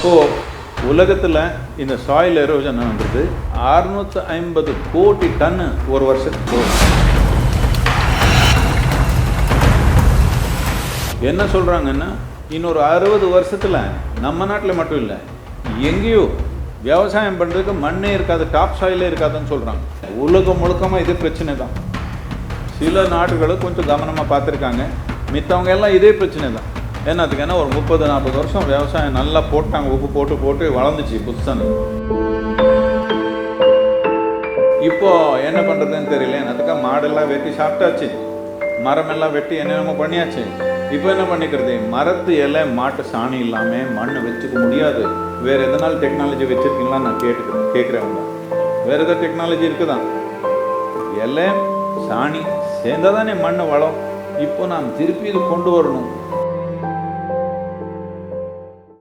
இப்போது உலகத்தில் இந்த சாயில் எரோஷன் வந்துடுது 650 கோடி டன்னு ஒரு வருஷத்துக்கு போகும். என்ன சொல்கிறாங்கன்னா இன்னொரு 60 வருஷத்தில் நம்ம நாட்டில் மட்டும் இல்லை எங்கேயோ விவசாயம் பண்ணுறதுக்கு மண்ணே இருக்காது, டாப் சாயிலே இருக்காதுன்னு சொல்கிறாங்க. உலகம் முழுக்கமாக இது பிரச்சனை தான். சில நாடுகளும் கொஞ்சம் கவனமாக பார்த்துருக்காங்க, மித்தவங்க எல்லாம் இதே பிரச்சனை தான். என்னத்துக்குன்னா ஒரு 30-40 வருஷம் விவசாயம் நல்லா போட்டாங்க, உப்பு போட்டு போட்டு வளர்ந்துச்சு புதுசாக. இப்போ என்ன பண்ணுறதுன்னு தெரியல. என்னத்துக்காக மாடெல்லாம் வெட்டி சாப்பிட்டாச்சு, மரமெல்லாம் வெட்டி என்னென்னமோ பண்ணியாச்சு. இப்போ என்ன பண்ணிக்கிறது, மரத்து இலை மாட்டு சாணி இல்லாமல் மண் வச்சுக்க முடியாது. வேறு எதனால் டெக்னாலஜி வச்சுருக்கீங்களான்னு நான் கேட்குறேன். வேறு எதாவது டெக்னாலஜி இருக்குதான்? இலை சாணி சேர்ந்தால் தானே மண் வளம். இப்போ நாம் திருப்பி இது கொண்டு வரணும்.